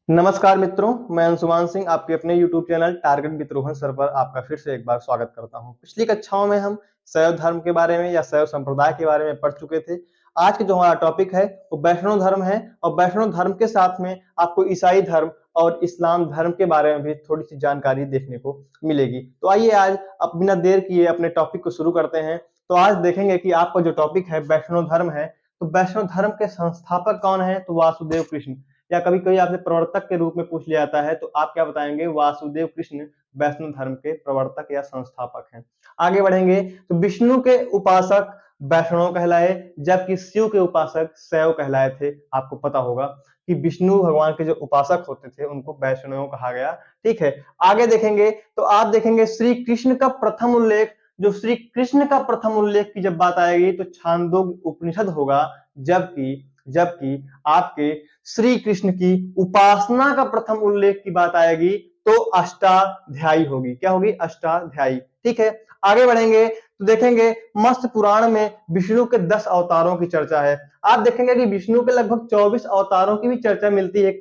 नमस्कार मित्रों, मैं अंशुमान सिंह आपके अपने YouTube channel target with Rohan sir पर आपका फिर से एक बार स्वागत करता हूं। पिछली कक्षाओं में हम शैव धर्म के बारे में या शैव संप्रदाय के बारे में पढ़ चुके थे। आज के जो हमारा टॉपिक है वो वैष्णव धर्म है और वैष्णव धर्म के साथ में आपको ईसाई धर्म और इस्लाम धर्म के बारे में भी थोड़ी सी जानकारी देखने को मिलेगी। तो आइए आज अब बिना देर किए अपने टॉपिक को शुरू करते हैं। तो आज देखेंगे कि आपका जो टॉपिक है वैष्णव धर्म है, तो वैष्णव धर्म के संस्थापक कौन है? तो वासुदेव कृष्ण, या कभी कभी आपसे प्रवर्तक के रूप में पूछ लिया जाता है, तो आप क्या बताएंगे? वासुदेव कृष्ण वैष्णव धर्म के प्रवर्तक या संस्थापक हैं। आगे बढ़ेंगे तो विष्णु के उपासक वैष्णव कहलाए, जबकि शिव के उपासक शैव कहलाए थे। आपको पता होगा कि विष्णु भगवान के जो उपासक होते थे उनको वैष्णव कहा गया। ठीक है, आगे देखेंगे तो आप देखेंगे श्री कृष्ण का प्रथम उल्लेख, जो श्री कृष्ण का प्रथम उल्लेख की जब बात आएगी तो छांदोग्य उपनिषद होगा, जबकि जबकि आपके श्री कृष्ण की उपासना का प्रथम उल्लेख की बात आएगी तो अष्टाध्यायी होगी। क्या होगी? अष्टाध्यायी। ठीक है, आगे बढ़ेंगे तो देखेंगे मत्स्य पुराण में विष्णु के 10 अवतारों की चर्चा है। आप देखेंगे कि विष्णु के लगभग 24 अवतारों की भी चर्चा मिलती है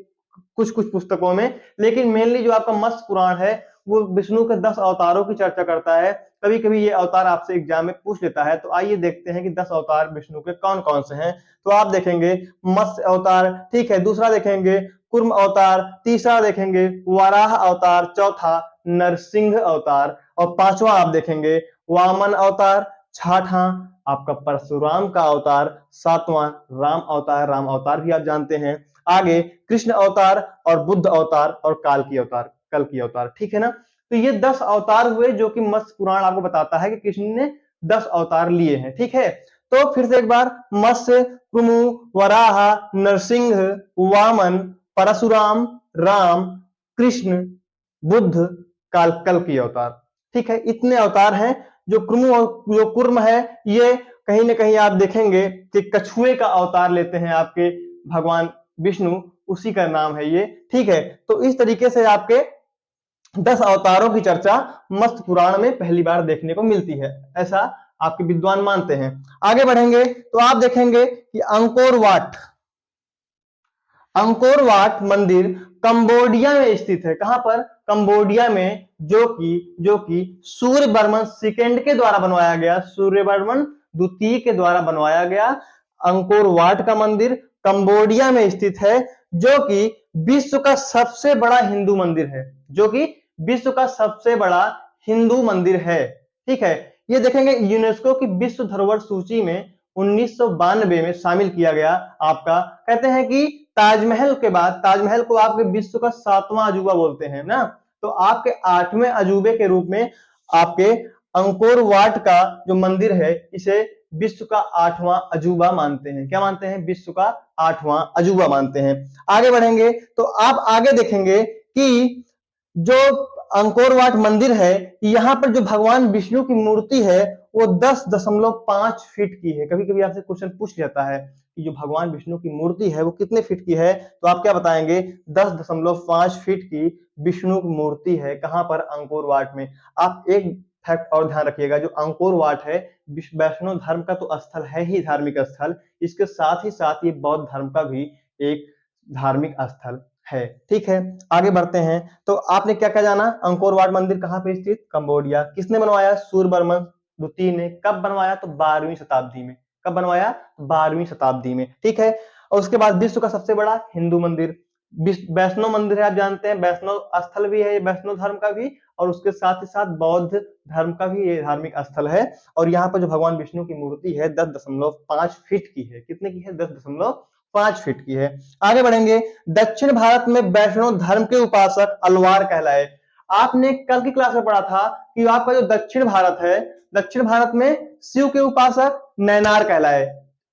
कुछ कुछ पुस्तकों में, लेकिन मेनली जो आपका मत्स्य पुराण है वो विष्णु के 10 अवतारों की चर्चा करता है। कभी कभी ये अवतार आपसे एग्जाम में पूछ लेता है, तो आइए देखते हैं कि 10 अवतार विष्णु के कौन कौन से हैं। तो आप देखेंगे मत्स्य अवतार, ठीक है, दूसरा देखेंगे कुर्म अवतार, तीसरा देखेंगे वराह अवतार, चौथा नरसिंह अवतार और पांचवा आप देखेंगे वामन अवतार, छठा आपका परशुराम का अवतार, सातवां राम अवतार। राम अवतार भी आप जानते हैं। आगे कृष्ण अवतार और बुद्ध अवतार और काल की अवतार, कल की अवतार। ठीक है ना? तो ये 10 अवतार हुए जो कि मत्स्य पुराण आपको बताता है कि कृष्ण ने 10 अवतार लिए हैं। ठीक है, तो फिर से एक बार मत्स्य, कुमु, वराह, नरसिंह, वामन, परशुराम, राम, कृष्ण, बुद्ध, काल, कल की अवतार। ठीक है, इतने अवतार हैं। जो कुर्म है ये कहीं ना कहीं आप देखेंगे कि कछुए का अवतार लेते हैं आपके भगवान विष्णु, उसी का नाम है ये। ठीक है, तो इस तरीके से आपके 10 अवतारों की चर्चा मत्स्य पुराण में पहली बार देखने को मिलती है, ऐसा आपके विद्वान मानते हैं। आगे बढ़ेंगे तो आप देखेंगे कि अंकोर वाट मंदिर कंबोडिया में स्थित है। कहां पर? कंबोडिया में, जो कि सूर्यवर्मन सेकंड के द्वारा बनवाया गया, सूर्यवर्मन द्वितीय के द्वारा बनवाया गया अंकोर वाट का मंदिर कंबोडिया में स्थित है, जो कि विश्व का सबसे बड़ा हिंदू मंदिर है। जो कि विश्व का सबसे बड़ा हिंदू मंदिर है। ठीक है, ये देखेंगे यूनेस्को की विश्व धरोहर सूची में 1992 में शामिल किया गया। आपका कहते हैं कि ताजमहल के बाद, ताजमहल को आपके विश्व का 7वां अजूबा बोलते हैं ना, तो आपके 8वें अजूबे के रूप में आपके अंकोर वाट का जो मंदिर है इसे विश्व का 8वां अजूबा मानते हैं। क्या मानते हैं? विश्व का 8वां अजूबा मानते हैं। आगे बढ़ेंगे तो आप आगे देखेंगे कि जो अंकोर वाट मंदिर है, यहाँ पर जो भगवान विष्णु की मूर्ति है वो 10.5 फीट की है। कभी कभी आपसे क्वेश्चन पूछ जाता है कि जो भगवान विष्णु की मूर्ति है वो कितने फीट की है, तो आप क्या बताएंगे? 10.5 फीट की विष्णु की मूर्ति है। कहां पर? अंकोर वाट में। आप एक फैक्ट और ध्यान रखिएगा, जो अंकोर वाट है वैष्णव धर्म का तो स्थल है ही, धार्मिक स्थल, इसके साथ ही साथ ये बौद्ध धर्म का भी एक धार्मिक स्थल है। ठीक है, आगे बढ़ते हैं तो आपने क्या क्या जाना? अंकोर वाट मंदिर कहां पे स्थित? कंबोडिया। किसने बनवाया? सूर्यवर्मन द्वितीय ने। कब बनवाया? तो 12वीं शताब्दी में। कब बनवाया? 12वीं शताब्दी में। ठीक है, और उसके बाद विश्व का सबसे बड़ा हिंदू मंदिर वैष्णव मंदिर है। आप जानते हैं वैष्णव स्थल भी है, वैष्णव धर्म का भी, और उसके साथ ही साथ बौद्ध धर्म का भी ये धार्मिक स्थल है। और यहाँ पर जो भगवान विष्णु की मूर्ति है 10.5 फीट की है। कितने की है? 10.5 फीट की है। आगे बढ़ेंगे, दक्षिण भारत में वैष्णव धर्म के उपासक अलवार कहलाए। आपने कल की क्लास में पढ़ा था कि आपका जो दक्षिण भारत है, दक्षिण भारत में शिव के उपासक नैनार कहलाए।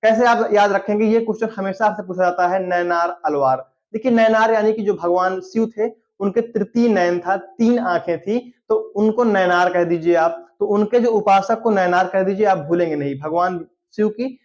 कैसे आप याद रखेंगे? ये क्वेश्चन हमेशा आपसे पूछा जाता है, नैनार अलवार। देखिए नैनार यानी कि जो भगवान शिव थे उनके तृतीय नयन था, 3 आंखें थी, तो उनको नैनार कह दीजिए आप। तो उनके जो उपासक को नैनार कह दीजिए, आप भूलेंगे नहीं। भगवान शिव की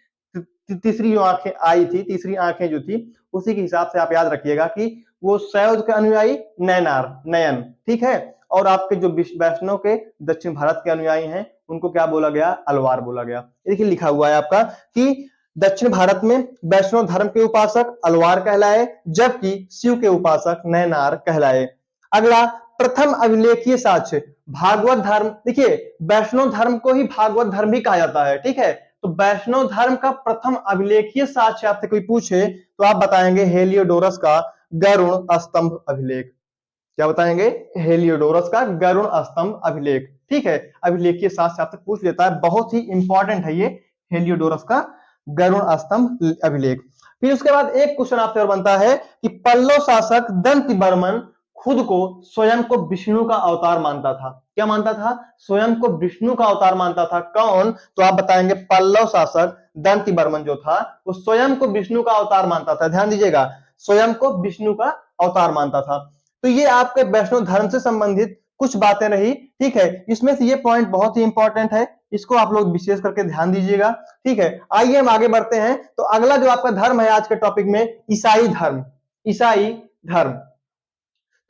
तीसरी जो आंखें आई थी, तीसरी आंखें जो थी, उसी के हिसाब से आप याद रखिएगा कि वो शैव के अनुयायी नैनार, नयन। ठीक है, और आपके जो वैष्णव के दक्षिण भारत के अनुयायी हैं उनको क्या बोला गया? अलवार बोला गया। देखिए लिखा हुआ है आपका कि दक्षिण भारत में वैष्णव धर्म के उपासक अलवार कहलाए, जबकि शिव के उपासक नयनार कहलाए। अगला, प्रथम अभिलेखीय साक्ष्य भागवत धर्म। देखिए, वैष्णव धर्म को ही भागवत धर्म भी कहा जाता है, ठीक है। तो वैष्णव धर्म का प्रथम अभिलेखीय साक्ष्य आपसे कोई पूछे तो आप बताएंगे हेलियोडोरस का गरुड़ स्तंभ अभिलेख। क्या बताएंगे? हेलियोडोरस का गरुड़ स्तंभ अभिलेख, ठीक है। अभिलेखीय साक्ष्य आपसे पूछ लेता है, बहुत ही इंपॉर्टेंट है ये हेलियोडोरस का गरुड़ स्तंभ अभिलेख। फिर उसके बाद एक क्वेश्चन आपसे और बनता है कि पल्लव शासक दंति बर्मन खुद को स्वयं को विष्णु का अवतार मानता था। क्या मानता था? स्वयं को विष्णु का अवतार मानता था। कौन? तो आप बताएंगे पल्लव शासक दंति बर्मन जो था वो स्वयं को विष्णु का अवतार मानता था। ध्यान दीजिएगा, स्वयं को विष्णु का अवतार मानता था। तो ये आपके वैष्णव धर्म से संबंधित कुछ बातें रही, ठीक है। इसमें से ये पॉइंट बहुत ही इंपॉर्टेंट है, इसको आप लोग विशेष करके ध्यान दीजिएगा, ठीक है। आइए हम आगे बढ़ते हैं। तो अगला जो आपका धर्म है आज के टॉपिक में, ईसाई धर्म। ईसाई धर्म,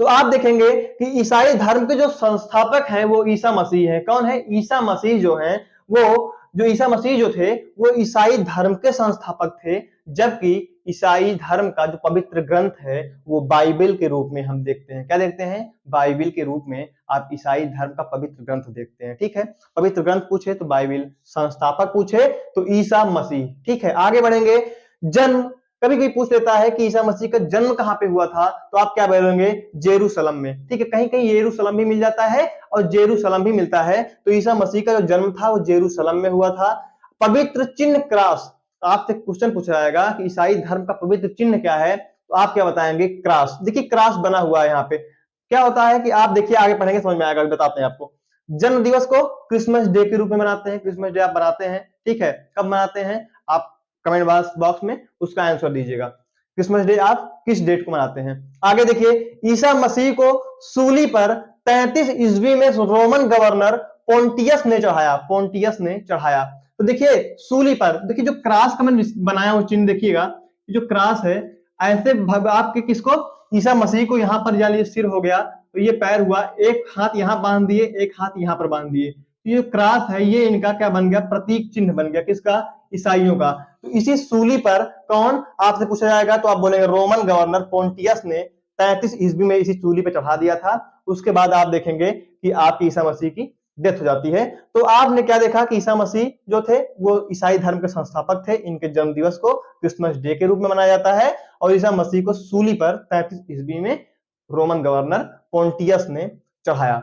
तो आप देखेंगे कि ईसाई धर्म के जो संस्थापक हैं वो ईसा मसीह है। कौन है? ईसा मसीह जो है वो, जो ईसा मसीह जो थे वो ईसाई धर्म के संस्थापक थे। जबकि ईसाई धर्म का जो पवित्र ग्रंथ है वो बाइबल के रूप में हम देखते हैं। क्या देखते हैं? बाइबल के रूप में आप ईसाई धर्म का पवित्र ग्रंथ देखते हैं, ठीक है। पवित्र ग्रंथ पूछे तो बाइबल, संस्थापक पूछे तो ईसा मसीह, ठीक है। आगे बढ़ेंगे। जन्म, कभी कोई पूछ लेता है कि ईसा मसीह का जन्म कहां पे हुआ था, तो आप क्या बोलेंगे? जेरूशलम में, ठीक है। कहीं कहीं यरूशलेम भी मिल जाता है और जेरूशलम भी मिलता है। तो ईसा मसीह का जो जन्म था वो जेरूशलम में हुआ था। पवित्र चिन्ह क्रॉस, आपसे क्वेश्चन पूछा जाएगा कि ईसाई धर्म का पवित्र चिन्ह क्या है, तो आप क्या बताएंगे? क्रॉस। देखिए क्रॉस बना हुआ है यहाँ पे। क्या होता है कि आप देखिए, आगे पढ़ेंगे समझ में आएगा, बताते हैं आपको। जन्म दिवस को क्रिसमस डे के रूप में मनाते हैं। क्रिसमस डे आप बनाते हैं, ठीक है। कब मनाते हैं? आप कमेंट बॉक्स में उसका आंसर दीजिएगा। क्रिसमस डे आप किस डेट को मनाते हैं? आगे देखिए, ईसा मसीह को सूली पर 33 ईस्वी में रोमन गवर्नर पोंटियस ने चढ़ाया। पोंटियस ने चढ़ाया। तो देखिए सूली पर, देखिए जो क्रॉस का मैंने बनाया हुआ चिन्ह देखिएगा, जो क्रॉस है ऐसे आपके किसको? ईसा मसीह को यहाँ पर जान लीजिए सिर हो गया, तो ये पैर हुआ, एक हाथ यहाँ बांध दिए, एक हाथ यहाँ पर बांध दिए। तो ये क्रॉस है, ये इनका क्या बन गया? प्रतीक चिन्ह बन गया। किसका? ईसाइयों का। तो इसी सूली पर कौन, आपसे पूछा जाएगा तो आप बोलेंगे रोमन गवर्नर पोंटियस ने 33 ईस्वी में इसी सूली पे चढ़ा दिया था। उसके बाद आप देखेंगे कि आपकी ईसा मसीह की डेथ हो जाती है। तो आपने क्या देखा कि ईसा मसीह जो थे वो ईसाई धर्म के संस्थापक थे। इनके जन्म दिवस को क्रिसमस डे के रूप में मनाया जाता है और ईसा मसीह को सूली पर 33 ईस्वी में रोमन गवर्नर पोंटियस ने चढ़ाया,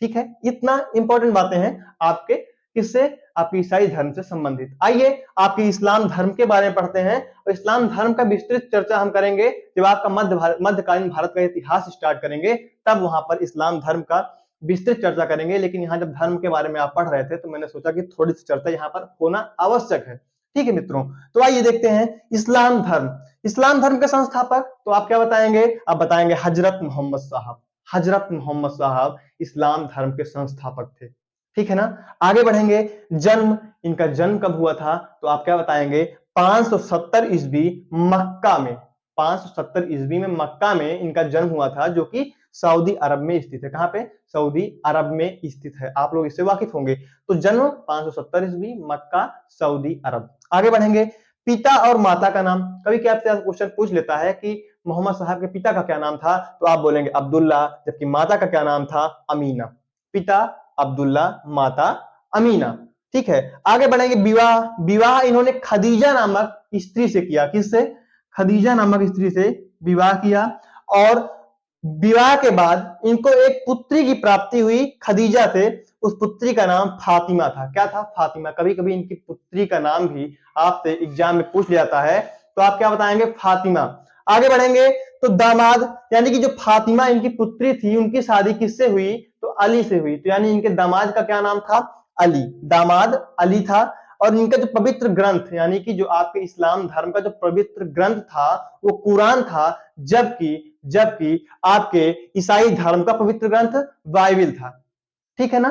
ठीक है। इतना इंपॉर्टेंट बातें हैं आपके, किससे? आपके ईसाई धर्म से संबंधित। आइए आपके इस्लाम धर्म के बारे में पढ़ते हैं और इस्लाम धर्म का विस्तृत चर्चा हम करेंगे जब आपका मध्यकालीन भारत का इतिहास स्टार्ट करेंगे, तब वहां पर इस्लाम धर्म का विस्तृत चर्चा करेंगे। लेकिन यहाँ जब धर्म के बारे में आप पढ़ रहे थे तो मैंने सोचा कि थोड़ी सी चर्चा यहाँ पर होना आवश्यक है, ठीक है मित्रों। तो आइए देखते हैं इस्लाम धर्म। इस्लाम धर्म के संस्थापक तो आप क्या बताएंगे? आप बताएंगे हजरत मोहम्मद साहब। हजरत मोहम्मद साहब इस्लाम धर्म के संस्थापक थे, ठीक है ना। आगे बढ़ेंगे। जन्म, इनका जन्म कब हुआ था? तो आप क्या बताएंगे? 570 ईस्वी मक्का में। 570 ईस्वी में मक्का में इनका जन्म हुआ था, जो कि सऊदी अरब में स्थित है। कहां पे? सऊदी अरब में स्थित है। आप लोग इससे वाकिफ होंगे। तो जन्म 570 ईस्वी मक्का, सऊदी अरब। आगे बढ़ेंगे। पिता और माता का नाम, कभी क्या आपसे क्वेश्चन पूछ लेता है कि मोहम्मद साहब के पिता का क्या नाम था, तो आप बोलेंगे अब्दुल्ला, जबकि माता का क्या नाम था? अमीना। पिता अब्दुल्ला, माता अमीना, ठीक है। आगे बढ़ेंगे। विवाह, विवाह इन्होंने खदीजा नामक स्त्री से किया। किससे? खदीजा नामक स्त्री से विवाह किया और विवाह के बाद इनको एक पुत्री की प्राप्ति हुई खदीजा से। उस पुत्री का नाम फातिमा था। क्या था? फातिमा। कभी कभी इनकी पुत्री का नाम भी आपसे एग्जाम में पूछ लिया जाता है, तो आप क्या बताएंगे? फातिमा। आगे बढ़ेंगे। तो दामाद, यानी कि जो फातिमा इनकी पुत्री थी उनकी शादी किससे हुई? तो अली से हुई। तो यानी इनके दामाद का क्या नाम था? अली। दामाद अली था। और इनका जो पवित्र ग्रंथ, यानी कि जो आपके इस्लाम धर्म का जो पवित्र ग्रंथ था वो कुरान था, जबकि जबकि आपके ईसाई धर्म का पवित्र ग्रंथ बाइबल था, ठीक है ना।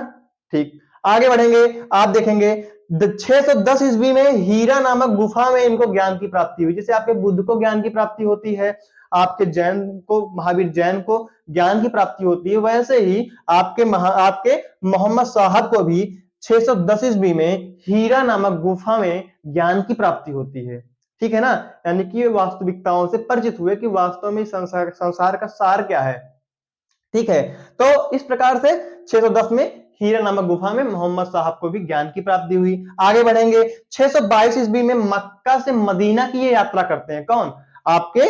ठीक, आगे बढ़ेंगे। आप देखेंगे 610 ईस्वी में हीरा नामक गुफा में इनको ज्ञान की प्राप्ति हुई। जैसे आपके बुद्ध को ज्ञान की प्राप्ति होती है, आपके जैन को, महावीर जैन को ज्ञान की प्राप्ति होती है, वैसे ही आपके मोहम्मद साहब को भी 610 ईस्वी में हीरा नामक गुफा में ज्ञान की प्राप्ति होती है। ठीक है ना, यानी कि ये वास्तविकताओं से परिचित हुए कि वास्तव में संसार का सार क्या है। ठीक है, तो इस प्रकार से 610 में हीरा नामक गुफा में मोहम्मद साहब को भी ज्ञान की प्राप्ति हुई। आगे बढ़ेंगे, 622 ईस्वी में मक्का से मदीना की ये यात्रा करते हैं। कौन? आपके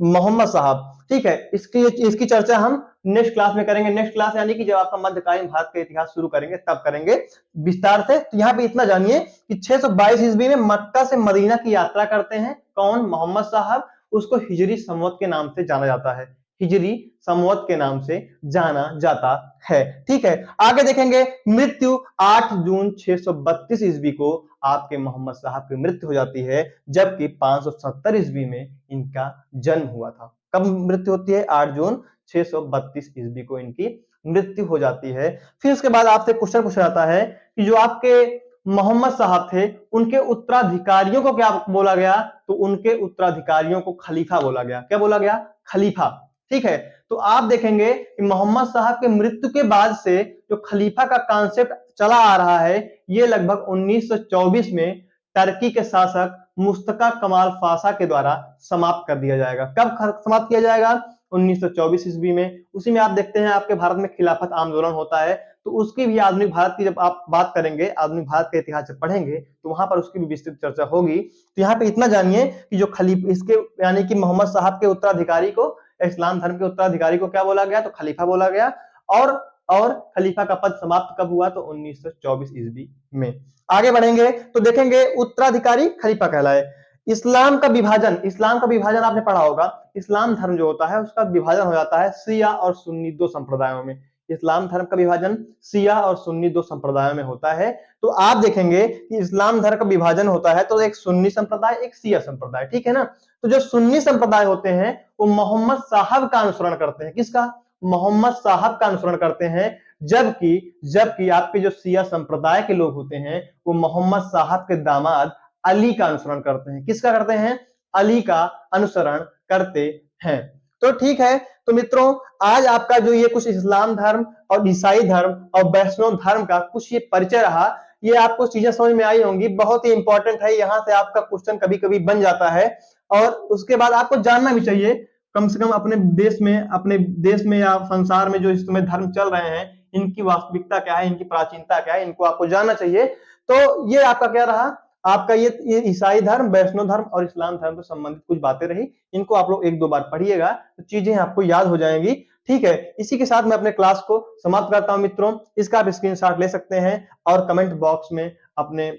मोहम्मद साहब। ठीक है, इसकी चर्चा हम नेक्स्ट क्लास में करेंगे। नेक्स्ट क्लास यानी कि जब आपका मध्यकालीन भारत का इतिहास शुरू करेंगे तब करेंगे विस्तार से। तो यहाँ पे इतना जानिए कि 622 ईस्वी में मक्का से मदीना की यात्रा करते हैं। कौन? मोहम्मद साहब। उसको हिजरी संवत के नाम से जाना जाता है। हिजरी संवत के नाम से जाना जाता है। ठीक है, आगे देखेंगे, मृत्यु 8 जून 632 ईस्वी को आपके मोहम्मद साहब की मृत्यु हो जाती है, जबकि 570 ईस्वी में इनका जन्म हुआ था। कब मृत्यु होती है? 8 जून 632 ईस्वी को इनकी मृत्यु हो जाती है। फिर उसके बाद आपसे क्वेश्चन पूछा जाता है कि जो आपके मोहम्मद साहब थे उनके उत्तराधिकारियों को क्या बोला गया? तो उनके उत्तराधिकारियों को खलीफा बोला गया। क्या बोला गया? खलीफा। ठीक है, तो आप देखेंगे कि मोहम्मद साहब के मृत्यु के बाद से जो खलीफा का कॉन्सेप्ट चला आ रहा है, ये लगभग 1924 में टर्की के शासक मुस्तफा कमाल पाशा के द्वारा समाप्त कर दिया जाएगा। कब समाप्त किया जाएगा? 1924 ईस्वी में। उसी में आप देखते हैं आपके भारत में खिलाफत आंदोलन होता है, तो उसकी भी आधुनिक भारत की जब आप बात करेंगे, आधुनिक भारत का इतिहास जब पढ़ेंगे तो वहां पर उसकी भी विस्तृत चर्चा होगी। तो यहाँ पे इतना जानिए कि जो इसके यानी कि मोहम्मद साहब के उत्तराधिकारी को, इस्लाम धर्म के उत्तराधिकारी को क्या बोला गया? तो खलीफा बोला गया। और खलीफा का पद समाप्त कब हुआ? तो 1924 ईस्वी में। आगे बढ़ेंगे तो देखेंगे उत्तराधिकारी खलीफा कहलाए। इस्लाम का विभाजन आपने पढ़ा होगा। इस्लाम धर्म जो होता है उसका विभाजन हो जाता है शिया और सुन्नी दो संप्रदायों में। इस्लाम धर्म का विभाजन शिया और सुन्नी दो संप्रदायों में होता है। तो आप देखेंगे कि इस्लाम धर्म का विभाजन होता है तो एक सुन्नी संप्रदाय, एक शिया संप्रदाय। ठीक है ना, तो जो सुन्नी संप्रदाय होते हैं वो मोहम्मद साहब का अनुसरण करते हैं। किसका? मोहम्मद साहब का अनुसरण करते हैं। जबकि आपके जो शिया संप्रदाय के लोग होते हैं वो मोहम्मद साहब के दामाद अली का अनुसरण करते हैं। किसका करते हैं? अली का अनुसरण करते हैं। तो ठीक है, तो मित्रों आज आपका जो ये कुछ इस्लाम धर्म और ईसाई धर्म और वैष्णव धर्म का कुछ ये परिचय रहा, ये आपको चीजें समझ में आई होंगी। बहुत ही इंपॉर्टेंट है, यहाँ से आपका क्वेश्चन कभी कभी बन जाता है। और उसके बाद आपको जानना भी चाहिए, कम से कम अपने देश में या संसार में जो इस समय धर्म चल रहे हैं, इनकी वास्तविकता क्या है, इनकी प्राचीनता क्या है, इनको आपको जानना चाहिए। तो ये आपका क्या रहा? आपका ये ईसाई धर्म, वैष्णव धर्म और इस्लाम धर्म से संबंधित कुछ बातें रही। इनको आप लोग 1-2 बार पढ़िएगा तो चीजें आपको याद हो जाएंगी। ठीक है, इसी के साथ मैं अपने क्लास को समाप्त करता हूं मित्रों। इसका आप स्क्रीनशॉट ले सकते हैं और कमेंट बॉक्स में अपने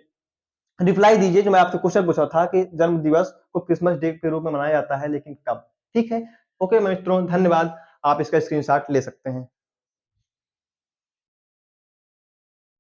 रिप्लाई दीजिए। जो मैं आपसे क्वेश्चन पूछा था कि जन्म दिवस को क्रिसमस डे के रूप में मनाया जाता है, लेकिन कब? ठीक है, ओके मित्रों, धन्यवाद। आप इसका स्क्रीनशॉट ले सकते हैं।